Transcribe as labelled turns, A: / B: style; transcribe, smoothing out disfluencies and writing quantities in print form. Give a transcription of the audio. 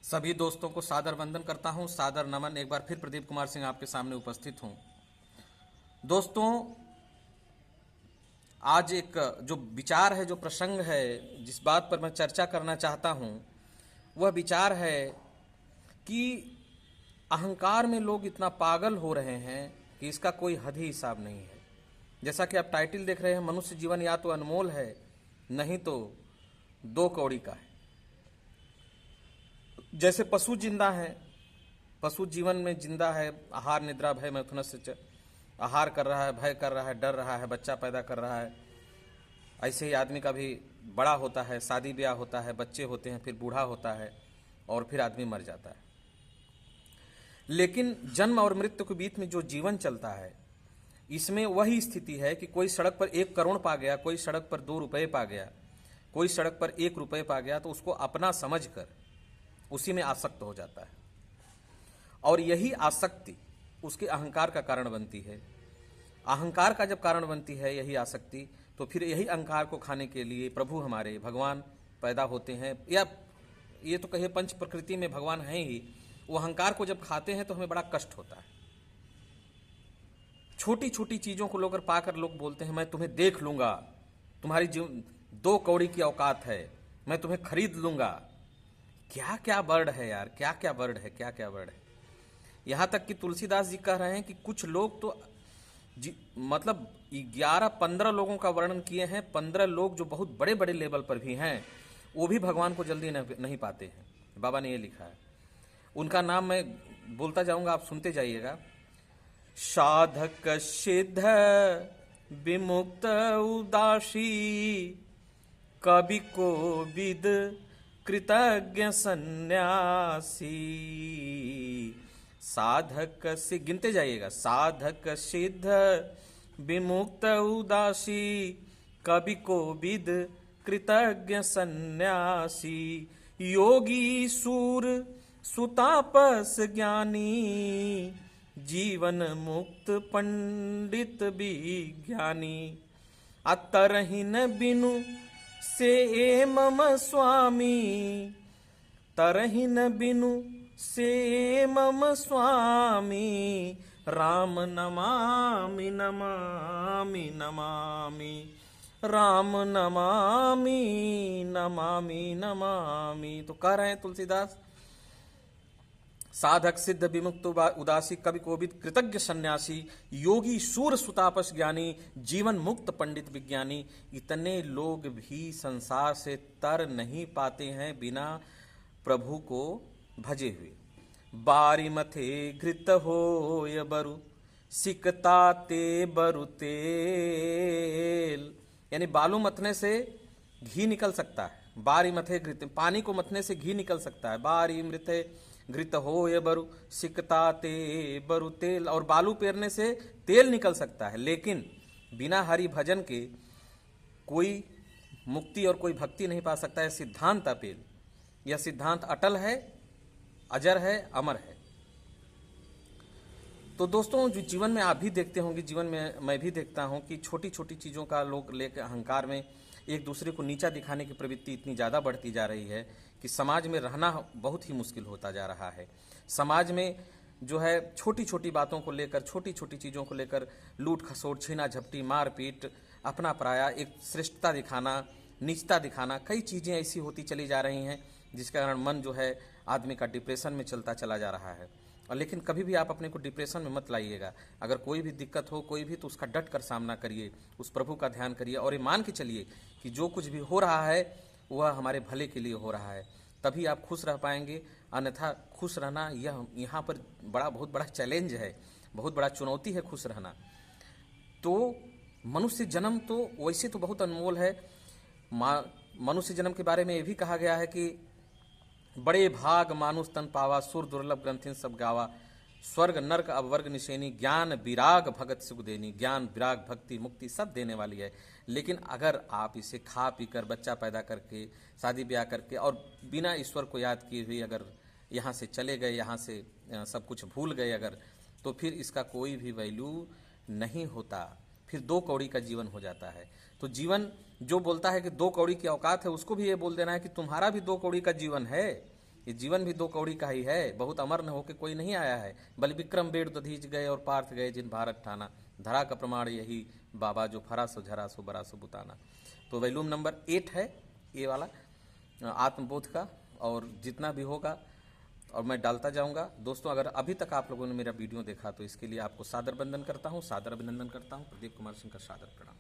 A: सभी दोस्तों को सादर वंदन करता हूं, सादर नमन। एक बार फिर प्रदीप कुमार सिंह आपके सामने उपस्थित हूं। दोस्तों, आज एक जो विचार है, जो प्रसंग है, जिस बात पर मैं चर्चा करना चाहता हूं, वह विचार है कि अहंकार में लोग इतना पागल हो रहे हैं कि इसका कोई हद ही हिसाब नहीं है। जैसा कि आप टाइटल देख रहे हैं, मनुष्य जीवन या तो अनमोल है, नहीं तो दो कौड़ी का है। जैसे पशु जिंदा है, पशु जीवन में जिंदा है, आहार निद्रा भय मैथुन से आहार कर रहा है, भय कर रहा है, डर रहा है, बच्चा पैदा कर रहा है। ऐसे ही आदमी का भी बड़ा होता है, शादी ब्याह होता है, बच्चे होते हैं, फिर बूढ़ा होता है और फिर आदमी मर जाता है। लेकिन जन्म और मृत्यु के बीच में जो जीवन चलता है, इसमें वही स्थिति है कि कोई सड़क पर 1 करोड़ पा गया, कोई सड़क पर 2 रुपए पा गया, कोई सड़क पर 1 रुपए पा गया, तो उसको अपना समझकर उसी में आसक्त हो जाता है। और यही आसक्ति उसके अहंकार का कारण बनती है। अहंकार का जब कारण बनती है यही आसक्ति, तो फिर यही अहंकार को खाने के लिए प्रभु हमारे भगवान पैदा होते हैं, या ये तो कहिए पंच प्रकृति में भगवान हैं ही। वो अहंकार को जब खाते हैं तो हमें बड़ा कष्ट होता है। छोटी छोटी चीजों को लेकर पाकर लोग बोलते हैं, मैं तुम्हें देख लूंगा, तुम्हारी 2 कौड़ी की औकात है, मैं तुम्हें खरीद लूंगा। क्या क्या वर्ड है यार, क्या क्या वर्ड है, क्या क्या वर्ड है। यहां तक कि तुलसीदास जी कह रहे हैं कि कुछ लोग तो मतलब 11-15 लोगों का वर्णन किए हैं। 15 लोग जो बहुत बड़े बड़े लेवल पर भी हैं, वो भी भगवान को जल्दी नहीं पाते हैं। बाबा ने ये लिखा है। उनका नाम मैं बोलता जाऊंगा, आप सुनते जाइएगा। साधक सिद्ध विमुक्त उदासी, कवि कोविद कृतज्ञ सन्यासी। साधक से गिनते जाइएगा, साधक सिद्ध विमुक्त उदासी, कवि कोविद कृतज्ञ सन्यासी। योगी सूर सुतापस ज्ञानी, जीवन मुक्त पंडित विज्ञानी। अतरहीन बिनु से ए मम स्वामी, तरहीन बिनु से मम स्वामी। राम नमामि नमामि नमामि, राम नमामि नमामि नमामि। तो कह रहे हैं तुलसीदास, साधक सिद्ध विमुक्त उदासी, कवि कोविद कृतज्ञ सन्यासी, योगी सूर सुतापस ज्ञानी, जीवन मुक्त पंडित विज्ञानी। इतने लोग भी संसार से तर नहीं पाते हैं बिना प्रभु को भजे हुए। बारी मथे घृत होय बरु, सिकता ते बरु तेल। यानी बालू मथने से घी निकल सकता है। बारी मथे घृत, पानी को मथने से घी निकल सकता है। बारी मृथे घृत होय बरु, सिकता ते बरु तेल। और बालू पेरने से तेल निकल सकता है, लेकिन बिना हरि भजन के कोई मुक्ति और कोई भक्ति नहीं पा सकता है। सिद्धांत अपेल, यह सिद्धांत अटल है, अजर है, अमर है। तो दोस्तों, जो जीवन में आप भी देखते होंगे, जीवन में मैं भी देखता हूं कि छोटी छोटी चीजों का लोग लेकर अहंकार में एक दूसरे को नीचा दिखाने की प्रवृत्ति इतनी ज्यादा बढ़ती जा रही है कि समाज में रहना बहुत ही मुश्किल होता जा रहा है। समाज में जो है छोटी छोटी बातों को लेकर, छोटी छोटी चीजों को लेकर लूट खसोट, छीना झपटी, मारपीट, अपना पराया, एक श्रेष्ठता दिखाना, नीचता दिखाना, कई चीजें ऐसी होती चली जा रही हैं जिसके कारण मन जो है आदमी का डिप्रेशन में चलता चला जा रहा है। और लेकिन कभी भी आप अपने को डिप्रेशन में मत लाइएगा। अगर कोई भी दिक्कत हो, कोई भी, तो उसका डट कर सामना करिए, उस प्रभु का ध्यान करिए और ये मान के चलिए कि जो कुछ भी हो रहा है वह हमारे भले के लिए हो रहा है। तभी आप खुश रह पाएंगे। अन्यथा खुश रहना यह यहाँ पर बहुत बड़ा चैलेंज है, बहुत बड़ा चुनौती है खुश रहना। तो मनुष्य जन्म तो वैसे तो बहुत अनमोल है। मनुष्य जन्म के बारे में ये भी कहा गया है कि बड़े भाग मानुष तन पावा, सुर दुर्लभ ग्रंथिन सब गावा। स्वर्ग नरक अवर्ग निशेनी, ज्ञान विराग भगत सुख देनी। ज्ञान विराग भक्ति मुक्ति सब देने वाली है। लेकिन अगर आप इसे खा पी कर, बच्चा पैदा करके, शादी ब्याह करके और बिना ईश्वर को याद किए हुए अगर यहाँ से चले गए, यहाँ से सब कुछ भूल गए अगर, तो फिर इसका कोई भी वैल्यू नहीं होता। फिर 2 कौड़ी का जीवन हो जाता है। तो जीवन जो बोलता है कि 2 कौड़ी की औकात है, उसको भी ये बोल देना है कि तुम्हारा भी 2 कौड़ी का जीवन है, ये जीवन भी 2 कौड़ी का ही है, बहुत अमर न होके कोई नहीं आया है। बल विक्रम बेड़ दधीच गए और पार्थ गए जिन भारत ठाना, धरा का प्रमाण यही बाबा जो फरा सो झरा सो बरा सो बुताना। तो वैल्यूम नंबर 8 है ये वाला आत्मबोध का, और जितना भी होगा और मैं डालता जाऊंगा। दोस्तों अगर अभी तक आप लोगों ने मेरा वीडियो देखा तो इसके लिए आपको सादर वंदन करता हूँ, सादर अभिनंदन करता हूँ। प्रदीप कुमार सिंह का सादर प्रणाम।